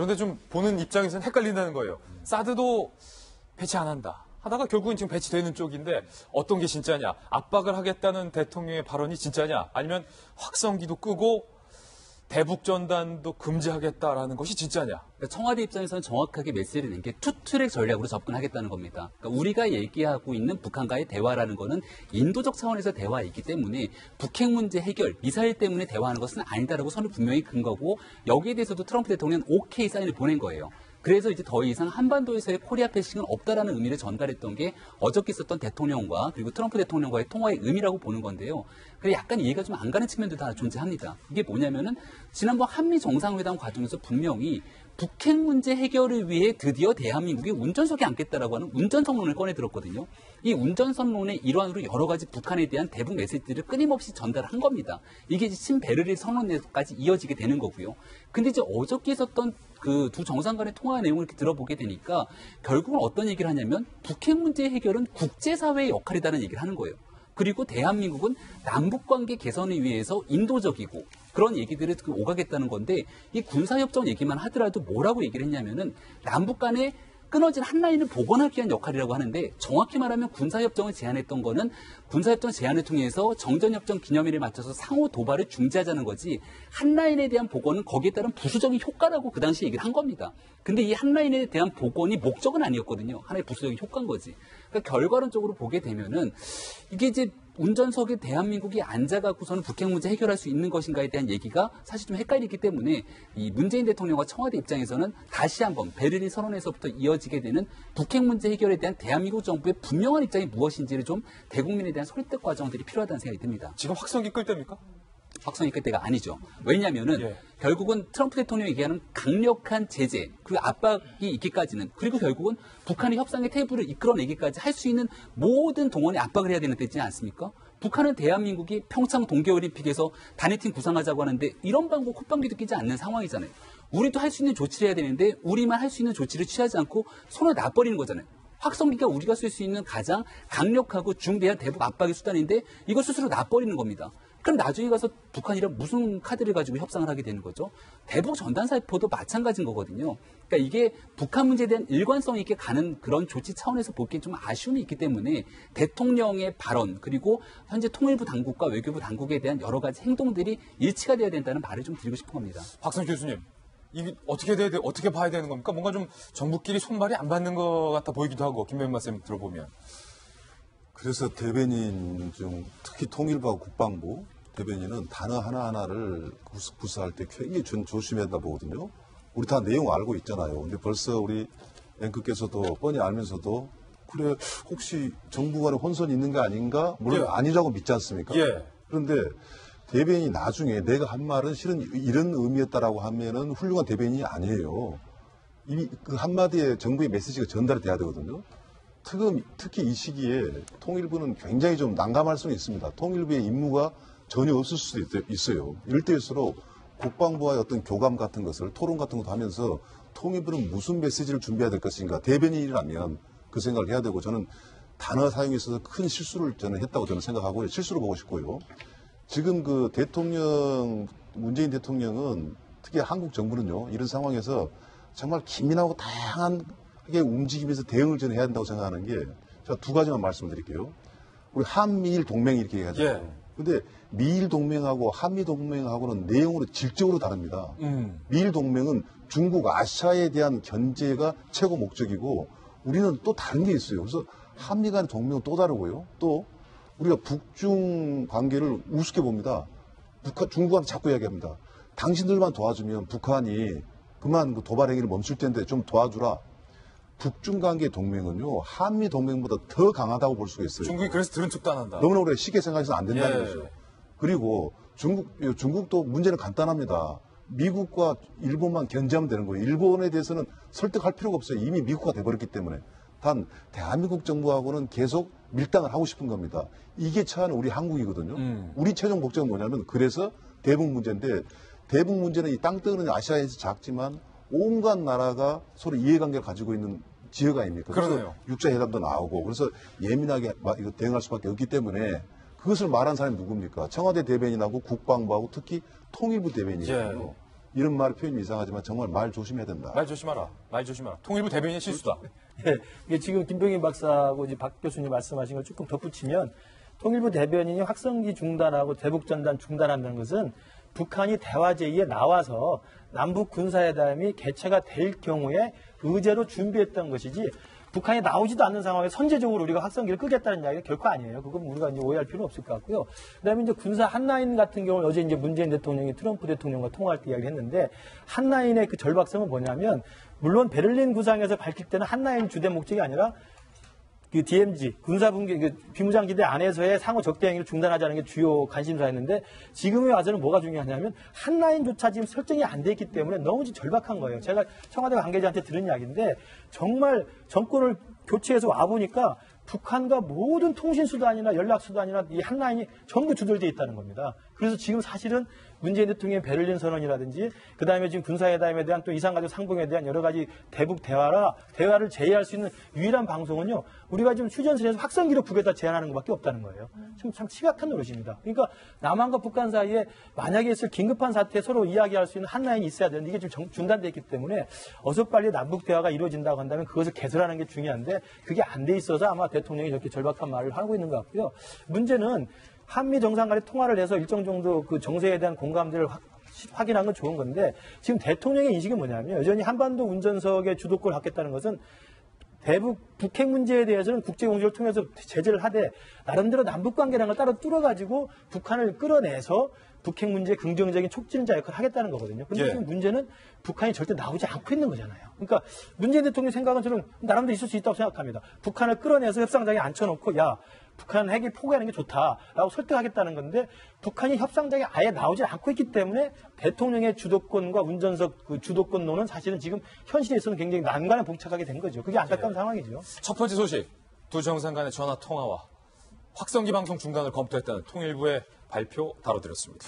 그런데 좀 보는 입장에서는 헷갈린다는 거예요. 사드도 배치 안 한다. 하다가 결국은 지금 배치되는 쪽인데 어떤 게 진짜냐. 압박을 하겠다는 대통령의 발언이 진짜냐. 아니면 확성기도 끄고 대북전단도 금지하겠다라는 것이 진짜냐. 청와대 입장에서는 정확하게 메시지를 낸 게 투트랙 전략으로 접근하겠다는 겁니다. 그러니까 우리가 얘기하고 있는 북한과의 대화라는 거는 인도적 차원에서 대화이기 때문에 북핵 문제 해결, 미사일 때문에 대화하는 것은 아니다라고 선을 분명히 근 거고 여기에 대해서도 트럼프 대통령은 오케이 사인을 보낸 거예요. 그래서 이제 더 이상 한반도에서의 코리아 패싱은 없다라는 의미를 전달했던 게 어저께 있었던 대통령과 그리고 트럼프 대통령과의 통화의 의미라고 보는 건데요. 그래 약간 이해가 좀 안 가는 측면도 다 존재합니다. 이게 뭐냐면은 지난번 한미 정상회담 과정에서 분명히 북핵 문제 해결을 위해 드디어 대한민국이 운전석에 앉겠다라고 하는 운전선론을 꺼내 들었거든요. 이 운전선론의 일환으로 여러 가지 북한에 대한 대북 메시지를 끊임없이 전달한 겁니다. 이게 이제 친베르린 선언에까지 이어지게 되는 거고요. 근데 이제 어저께 있었던 그 두 정상 간의 통화 내용을 이렇게 들어보게 되니까 결국은 어떤 얘기를 하냐면 북핵 문제 해결은 국제사회의 역할이라는 얘기를 하는 거예요. 그리고 대한민국은 남북관계 개선을 위해서 인도적이고 그런 얘기들을 오가겠다는 건데 이 군사협정 얘기만 하더라도 뭐라고 얘기를 했냐면은 남북 간에 끊어진 한 라인을 복원하기 위한 역할이라고 하는데 정확히 말하면 군사협정을 제안했던 거는 군사협정 제안을 통해서 정전협정 기념일에 맞춰서 상호 도발을 중지하자는 거지 한 라인에 대한 복원은 거기에 따른 부수적인 효과라고 그 당시 얘기를 한 겁니다. 근데 이 한 라인에 대한 복원이 목적은 아니었거든요. 하나의 부수적인 효과인 거지. 그러니까 결과론적으로 보게 되면은 이게 이제 운전석에 대한민국이 앉아갖고서는 북핵 문제 해결할 수 있는 것인가에 대한 얘기가 사실 좀 헷갈리기 때문에 이 문재인 대통령과 청와대 입장에서는 다시 한번 베를린 선언에서부터 이어지게 되는 북핵 문제 해결에 대한 대한민국 정부의 분명한 입장이 무엇인지를 좀 대국민에 대한 설득 과정들이 필요하다는 생각이 듭니다. 지금 확성기 끌 때입니까? 확성이 그때가 아니죠. 왜냐하면은 결국은 트럼프 대통령이 얘기하는 강력한 제재 그리고 압박이 있기까지는 그리고 결국은 북한의 협상의 테이블을 이끌어내기까지 할 수 있는 모든 동원에 압박을 해야 되는 때지 않습니까? 북한은 대한민국이 평창 동계올림픽에서 단일팀 구상하자고 하는데 이런 방법 콧방귀도 끼지 않는 상황이잖아요. 우리도 할 수 있는 조치를 해야 되는데 우리만 할 수 있는 조치를 취하지 않고 손을 놔버리는 거잖아요. 확성기가 우리가 쓸 수 있는 가장 강력하고 중대한 대북 압박의 수단인데 이걸 스스로 놔버리는 겁니다. 그럼 나중에 가서 북한이랑 무슨 카드를 가지고 협상을 하게 되는 거죠? 대북 전단살포도 마찬가지인 거거든요. 그러니까 이게 북한 문제에 대한 일관성 있게 가는 그런 조치 차원에서 보기엔 좀 아쉬움이 있기 때문에 대통령의 발언 그리고 현재 통일부 당국과 외교부 당국에 대한 여러 가지 행동들이 일치가 돼야 된다는 말을 좀 드리고 싶은 겁니다. 박성 교수님, 이게 어떻게 봐야 되는 겁니까? 뭔가 좀 정부끼리 손발이 안 받는 것 같아 보이기도 하고 김병만 쌤 들어보면. 그래서 대변인 중 특히 통일부와 국방부 대변인은 단어 하나하나를 구사할 때 굉장히 조심해야 한다 보거든요. 우리 다 내용 알고 있잖아요. 근데 벌써 우리 앵커께서도 뻔히 알면서도 그래 혹시 정부 간에 혼선이 있는 게 아닌가? 물론 아니라고 믿지 않습니까? 그런데 대변인이 나중에 내가 한 말은 실은 이런 의미였다라고 하면은 훌륭한 대변인이 아니에요. 이미 그 한마디에 정부의 메시지가 전달이 돼야 되거든요. 특히 이 시기에 통일부는 굉장히 좀 난감할 수는 있습니다. 통일부의 임무가 전혀 없을 수도 있어요. 이럴 때일수록 국방부와의 어떤 교감 같은 것을 토론 같은 것도 하면서 통일부는 무슨 메시지를 준비해야 될 것인가 대변인이라면 그 생각을 해야 되고 저는 단어 사용에 있어서 큰 실수를 저는 했다고 저는 생각하고요. 실수로 보고 싶고요. 지금 그 문재인 대통령은 특히 한국 정부는요. 이런 상황에서 정말 기민하고 다양한 움직이면서 대응을 저는 해야 된다고 생각하는 게 제가 두 가지만 말씀드릴게요. 우리 한미일 동맹 이렇게 얘기하잖아요. 근데 미일 동맹하고 한미 동맹하고는 내용으로 질적으로 다릅니다. 미일 동맹은 중국, 아시아에 대한 견제가 최고 목적이고 우리는 또 다른 게 있어요. 그래서 한미 간의 동맹은 또 다르고요. 또 우리가 북중 관계를 우습게 봅니다. 중국한테 자꾸 이야기합니다. 당신들만 도와주면 북한이 그만 그 도발 행위를 멈출 텐데 좀 도와주라. 북중 관계 동맹은요, 한미 동맹보다 더 강하다고 볼 수가 있어요. 중국이 그래서 들은 척도 안 한다. 너무나 우리가 쉽게 생각해서는 안 된다는 거죠. 그리고 중국도 문제는 간단합니다. 미국과 일본만 견제하면 되는 거예요. 일본에 대해서는 설득할 필요가 없어요. 이미 미국화 돼버렸기 때문에. 단 대한민국 정부하고는 계속 밀당을 하고 싶은 겁니다. 이게 차는 우리 한국이거든요. 우리 최종 목적은 뭐냐면 그래서 대북 문제인데 대북 문제는 이 땅덩어리는 아시아에서 작지만 온갖 나라가 서로 이해관계를 가지고 있는 지역 아닙니까? 그래서 육자회담도 나오고 그래서 예민하게 이거 대응할 수밖에 없기 때문에 그것을 말한 사람이 누굽니까? 청와대 대변인하고 국방부하고 특히 통일부 대변인이에요. 이런 말 표현이 이상하지만 정말 말 조심해야 된다. 말 조심하라. 말 조심하라. 통일부 대변인의 실수다. 예, 이게 지금 김병인 박사하고 이제 박 교수님 말씀하신 걸 조금 덧붙이면 통일부 대변인이 확성기 중단하고 대북전단 중단한다는 것은 북한이 대화 제의에 나와서 남북 군사회담이 개최가 될 경우에 의제로 준비했던 것이지 북한이 나오지도 않는 상황에 선제적으로 우리가 확성기를 끄겠다는 이야기가 결코 아니에요. 그건 우리가 이제 오해할 필요는 없을 것 같고요. 그다음에 이제 군사 한라인 같은 경우는 어제 이제 문재인 대통령이 트럼프 대통령과 통화할 때 이야기를 했는데 한라인의 그 절박성은 뭐냐면 물론 베를린 구상에서 밝힐 때는 한라인 주된 목적이 아니라 그 DMZ 군사분계 그 비무장지대 안에서의 상호 적대 행위를 중단하자는 게 주요 관심사였는데 지금에 와서는 뭐가 중요하냐면 한라인조차 지금 설정이 안 돼 있기 때문에 너무 절박한 거예요. 제가 청와대 관계자한테 들은 이야기인데 정말 정권을 교체해서 와 보니까 북한과 모든 통신수단이나 연락수단이나 이 한라인이 전부 두절되어 있다는 겁니다. 그래서 지금 사실은 문재인 대통령의 베를린 선언이라든지 그다음에 지금 군사회담에 대한 또 이산가족 상봉에 대한 여러 가지 대북 대화를 제의할 수 있는 유일한 방송은요. 우리가 지금 휴전선에서 확성기로 북에다 제안하는 것밖에 없다는 거예요. 지금 참 심각한 노릇입니다. 그러니까 남한과 북한 사이에 만약에 있을 긴급한 사태에 서로 이야기할 수 있는 한라인이 있어야 되는데 이게 지금 중단되어 있기 때문에 어서 빨리 남북 대화가 이루어진다고 한다면 그것을 개설하는 게 중요한데 그게 안 돼 있어서 아마 대통령이 저렇게 절박한 말을 하고 있는 것 같고요. 문제는 한미 정상 간의 통화를 해서 일정 정도 그 정세에 대한 공감대를 확인한 건 좋은 건데 지금 대통령의 인식이 뭐냐면 여전히 한반도 운전석의 주도권을 갖겠다는 것은 북핵 문제에 대해서는 국제공조를 통해서 제재를 하되 나름대로 남북관계라는 걸 따로 뚫어가지고 북한을 끌어내서 북핵 문제의 긍정적인 촉진자 역할을 하겠다는 거거든요. 그런데 지금 문제는 북한이 절대 나오지 않고 있는 거잖아요. 그러니까 문재인 대통령 생각은 저는 나름대로 있을 수 있다고 생각합니다. 북한을 끌어내서 협상장에 앉혀놓고 야 북한 핵이 포기하는 게 좋다라고 설득하겠다는 건데 북한이 협상장에 아예 나오지 않고 있기 때문에 대통령의 주도권과 운전석 그 주도권론은 사실은 지금 현실에서는 굉장히 난관에 봉착하게 된 거죠. 그게 안타까운 상황이죠. 첫 번째 소식. 두 정상 간의 전화 통화와 확성기 방송 중단을 검토했다는 통일부의 발표 다뤄드렸습니다.